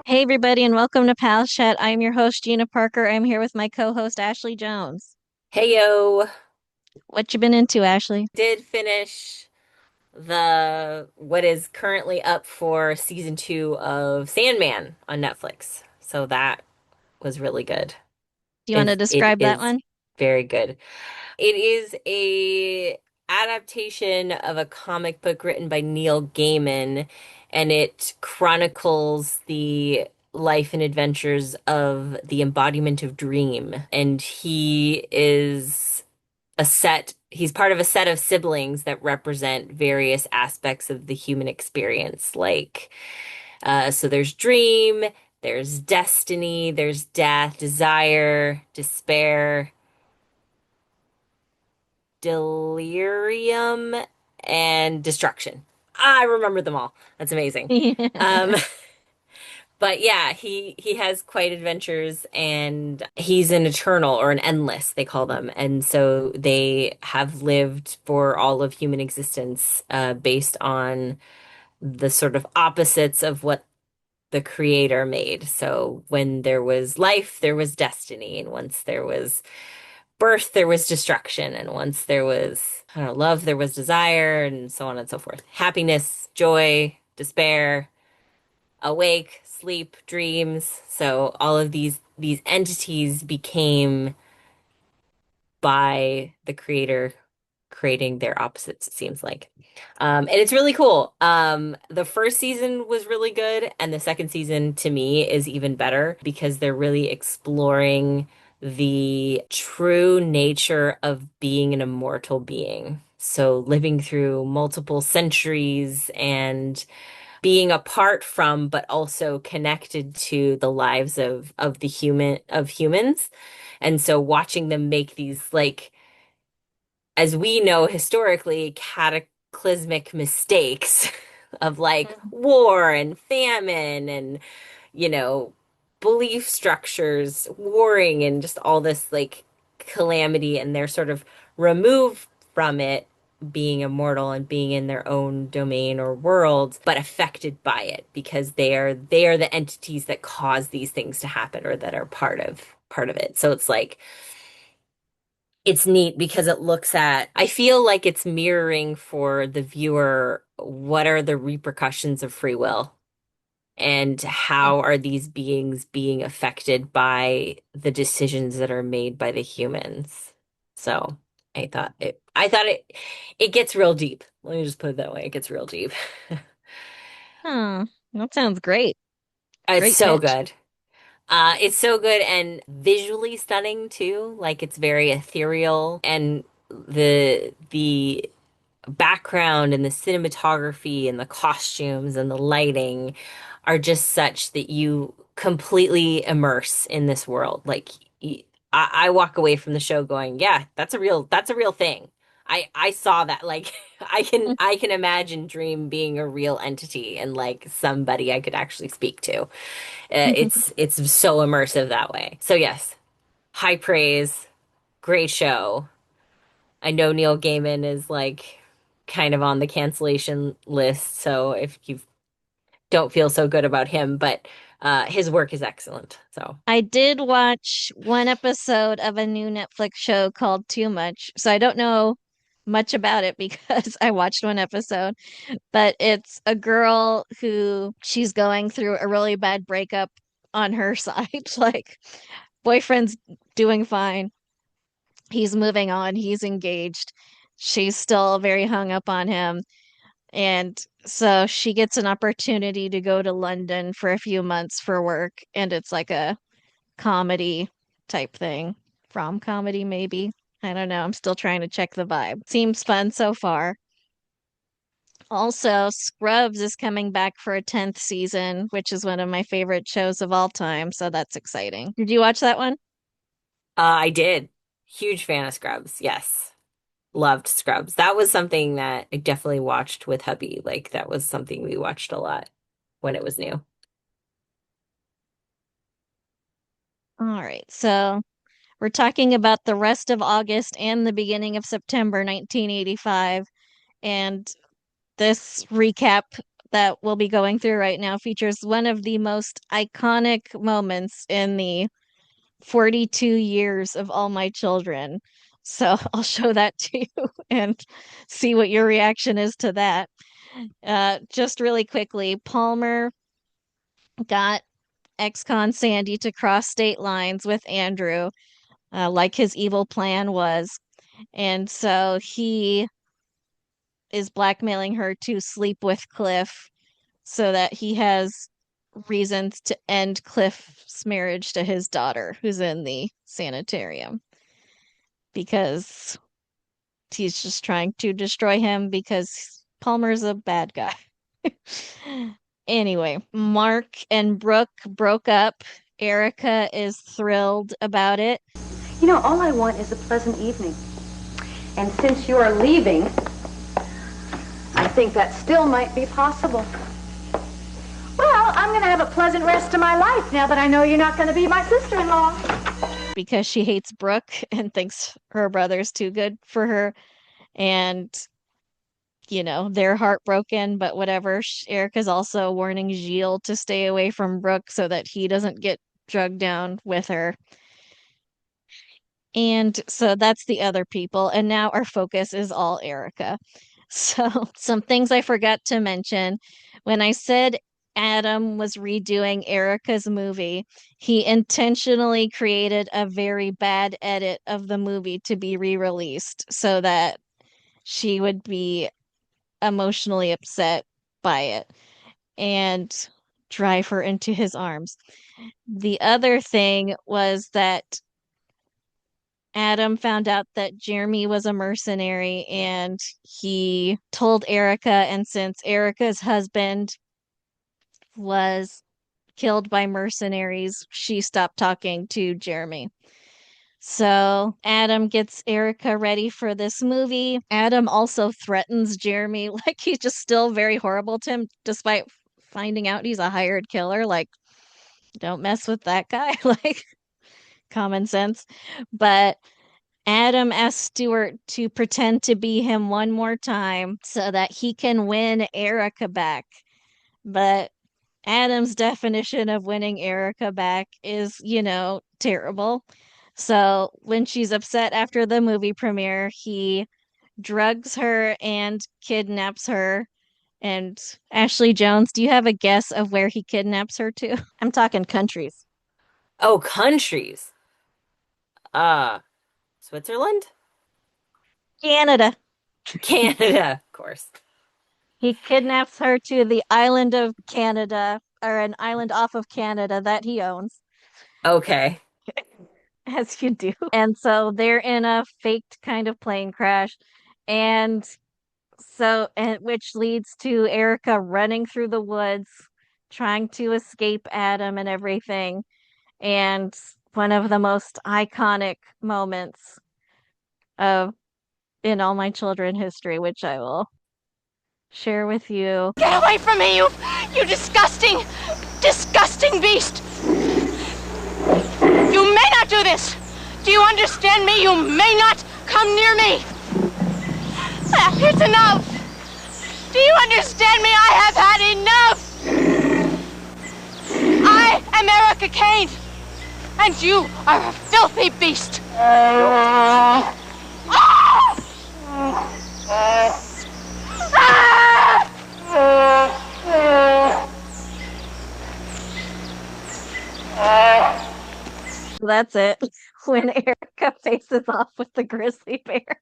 Hey everybody, and welcome to Pal Chat. I'm your host, Gina Parker. I'm here with my co-host, Ashley Jones. Hey yo, What you been into, Ashley? did finish the what is currently up for season 2 of Sandman on Netflix. So that was really good. Do you want to It describe that is one? very good. It is a adaptation of a comic book written by Neil Gaiman, and it chronicles the life and adventures of the embodiment of dream. And he's part of a set of siblings that represent various aspects of the human experience. So there's dream, there's destiny, there's death, desire, despair, delirium, and destruction. I remember them all. That's amazing. Um, but yeah, he has quite adventures, and he's an eternal or an endless, they call them. And so they have lived for all of human existence, based on the sort of opposites of what the creator made. So when there was life, there was destiny, and once there was birth, there was destruction, and once there was, I don't know, love, there was desire, and so on and so forth. Happiness, joy, despair, awake, sleep, dreams. So all of these entities became by the creator creating their opposites, it seems like. And it's really cool. The first season was really good, and the second season to me is even better because they're really exploring the true nature of being an immortal being. So living through multiple centuries and being apart from, but also connected to the lives of humans. And so watching them make these, like, as we know historically, cataclysmic mistakes of like war and famine and, you know, belief structures warring and just all this like calamity, and they're sort of removed from it, being immortal and being in their own domain or world, but affected by it because they are the entities that cause these things to happen or that are part of it. So it's like it's neat because it looks at, I feel like it's mirroring for the viewer what are the repercussions of free will and how are these beings being affected by the decisions that are made by the humans. So it gets real deep. Let me just put it that way. It gets real deep. Hmm, that sounds great. It's Great so pitch. good. It's so good and visually stunning too. Like it's very ethereal, and the background and the cinematography and the costumes and the lighting are just such that you completely immerse in this world. I walk away from the show going, yeah, that's a real thing. I saw that. Like I can imagine Dream being a real entity and like somebody I could actually speak to. It's so immersive that way. So yes, high praise, great show. I know Neil Gaiman is like kind of on the cancellation list, so if you don't feel so good about him, but his work is excellent. So I did watch one episode of a new Netflix show called Too Much, so I don't know much about it because I watched one episode, but it's a girl who she's going through a really bad breakup on her side. Like, boyfriend's doing fine. He's moving on. He's engaged. She's still very hung up on him. And so she gets an opportunity to go to London for a few months for work. And it's like a comedy type thing. From comedy, maybe. I don't know. I'm still trying to check the vibe. Seems fun so far. Also, Scrubs is coming back for a 10th season, which is one of my favorite shows of all time. So that's exciting. Did you watch that one? I did. Huge fan of Scrubs. Yes. Loved Scrubs. That was something that I definitely watched with hubby. Like that was something we watched a lot when it was new. All right. So we're talking about the rest of August and the beginning of September 1985. And this recap that we'll be going through right now features one of the most iconic moments in the 42 years of All My Children. So I'll show that to you and see what your reaction is to that. Just really quickly, Palmer got ex-con Sandy to cross state lines with Andrew, like his evil plan was. And so he is blackmailing her to sleep with Cliff so that he has reasons to end Cliff's marriage to his daughter, who's in the sanitarium, because he's just trying to destroy him because Palmer's a bad guy. Anyway, Mark and Brooke broke up. Erica is thrilled about it. You know, all I want is a pleasant evening. And since you are leaving, I think that still might be possible. Well, I'm going to have a pleasant rest of my life now that I know you're not going to be my sister-in-law. Because she hates Brooke and thinks her brother's too good for her. And, they're heartbroken, but whatever. Erica's also warning Gilles to stay away from Brooke so that he doesn't get drugged down with her. And so that's the other people. And now our focus is all Erica. So, some things I forgot to mention. When I said Adam was redoing Erica's movie, he intentionally created a very bad edit of the movie to be re-released so that she would be emotionally upset by it and drive her into his arms. The other thing was that Adam found out that Jeremy was a mercenary and he told Erica. And since Erica's husband was killed by mercenaries, she stopped talking to Jeremy. So Adam gets Erica ready for this movie. Adam also threatens Jeremy, like he's just still very horrible to him, despite finding out he's a hired killer. Like, don't mess with that guy. Like, common sense. But Adam asks Stuart to pretend to be him one more time so that he can win Erica back. But Adam's definition of winning Erica back is, terrible. So when she's upset after the movie premiere, he drugs her and kidnaps her. And Ashley Jones, do you have a guess of where he kidnaps her to? I'm talking countries. Oh, countries. Uh, Switzerland? Canada. Canada, of course. He kidnaps her to the island of Canada, or an island off of Canada that he owns, Okay. as you do. And so they're in a faked kind of plane crash. And which leads to Erica running through the woods, trying to escape Adam and everything. And one of the most iconic moments of in All My Children history, which I will share with you. Get away from me, you disgusting, disgusting beast! You may not do this! Do you understand me? You may not come near me! It's enough! Do you understand me? I have had enough! I am Erica Kane, and you are a filthy beast! That's it. When Erica faces off with the grizzly bear.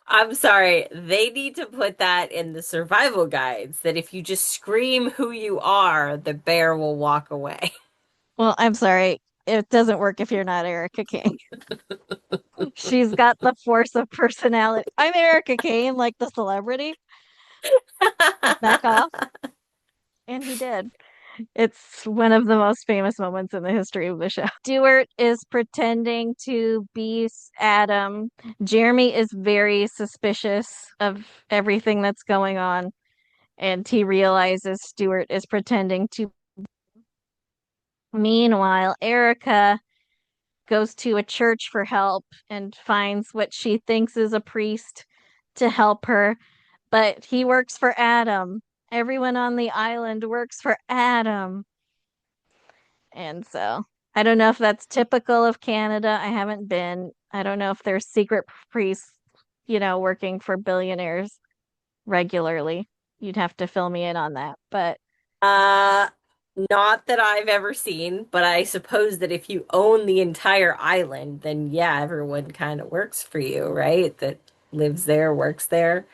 I'm sorry. They need to put that in the survival guides that if you just scream who you are, the bear will walk away. Well, I'm sorry. It doesn't work if you're not Erica Kane. She's got the force of personality. I'm Erica Kane, like the celebrity. Back off. And he did. It's one of the most famous moments in the history of the show. Stuart is pretending to be Adam. Jeremy is very suspicious of everything that's going on, and he realizes Stuart is pretending to. Meanwhile, Erica goes to a church for help and finds what she thinks is a priest to help her, but he works for Adam. Everyone on the island works for Adam. And so I don't know if that's typical of Canada. I haven't been. I don't know if there's secret priests, working for billionaires regularly. You'd have to fill me in on that. But Uh, Not that I've ever seen, but I suppose that if you own the entire island, then yeah, everyone kind of works for you, right? That lives there, works there.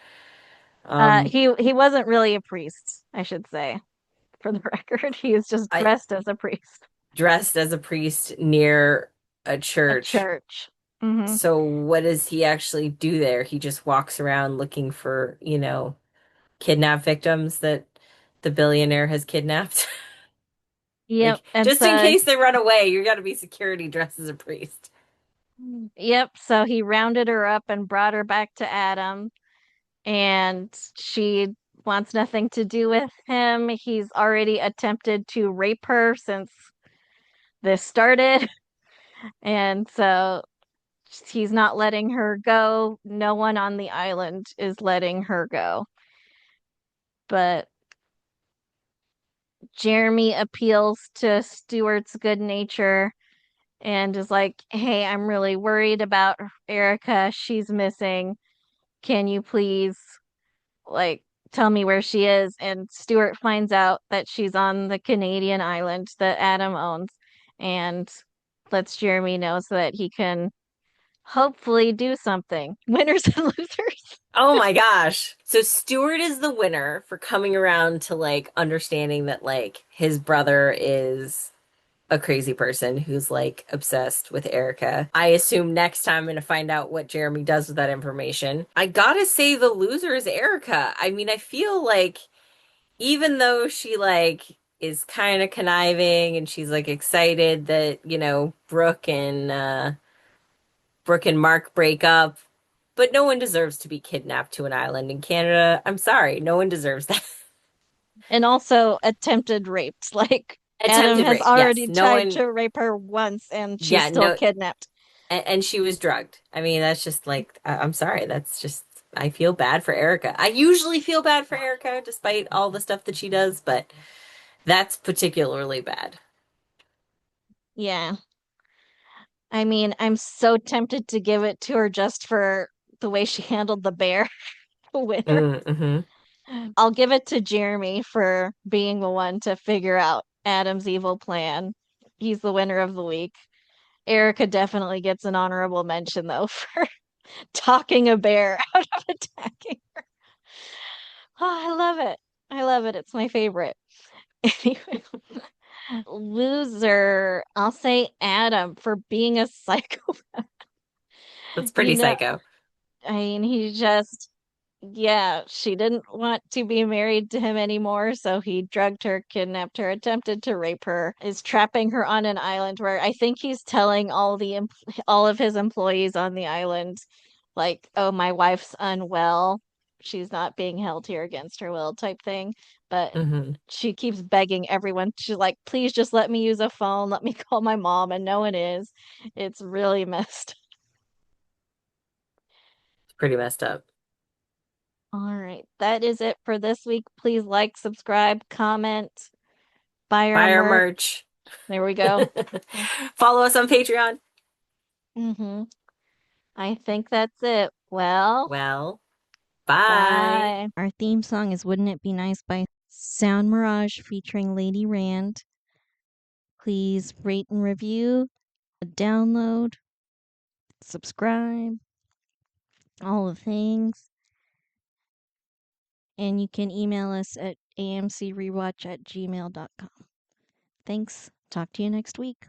Um, he wasn't really a priest, I should say, for the record. He is just I dressed as a priest. dressed as a priest near a A church. church. Hmm. So what does he actually do there? He just walks around looking for, kidnap victims that the billionaire has kidnapped. Yep. Like, And just in so, case they run away, you got to be security dressed as a priest. yep. So he rounded her up and brought her back to Adam, and she wants nothing to do with him. He's already attempted to rape her since this started. And so he's not letting her go. No one on the island is letting her go. But Jeremy appeals to Stuart's good nature and is like, "Hey, I'm really worried about Erica. She's missing. Can you please, like, tell me where she is?" And Stuart finds out that she's on the Canadian island that Adam owns and lets Jeremy know so that he can hopefully do something. Winners and losers. Oh my gosh. So Stuart is the winner for coming around to like understanding that like his brother is a crazy person who's like obsessed with Erica. I assume next time I'm gonna find out what Jeremy does with that information. I gotta say the loser is Erica. I mean, I feel like even though she like is kind of conniving and she's like excited that, Brooke and Mark break up, but no one deserves to be kidnapped to an island in Canada. I'm sorry, no one deserves that. And also attempted rapes. Like Adam Attempted has rape, yes. already No tried one, to rape her once and she's yeah, still no, kidnapped. and she was drugged. I mean, that's just like, I'm sorry, that's just, I feel bad for Erica. I usually feel bad for Erica despite all the stuff that she does, but that's particularly bad. Yeah. I mean, I'm so tempted to give it to her just for the way she handled the bear. Winner. Mm-hmm. I'll give it to Jeremy for being the one to figure out Adam's evil plan. He's the winner of the week. Erica definitely gets an honorable mention though for talking a bear out of attacking. Oh, I love it. I love it. It's my favorite. Anyway, loser. I'll say Adam for being a psycho. That's You pretty know, psycho. I mean, he just, yeah, she didn't want to be married to him anymore, so he drugged her, kidnapped her, attempted to rape her, is trapping her on an island where I think he's telling all of his employees on the island, like, "Oh, my wife's unwell. She's not being held here against her will," type thing. But Mm-hmm. she keeps begging everyone. She's like, "Please just let me use a phone. Let me call my mom," and no one is. It's really messed. It's pretty messed up. All right. That is it for this week. Please like, subscribe, comment, buy our Buy our merch. merch. There we go. Follow us on Patreon. Hmm. I think that's it. Well, Well, bye. bye. Our theme song is Wouldn't It Be Nice by Sound Mirage featuring Lady Rand. Please rate and review, download, subscribe, all the things. And you can email us at amcrewatch@gmail.com. Thanks. Talk to you next week.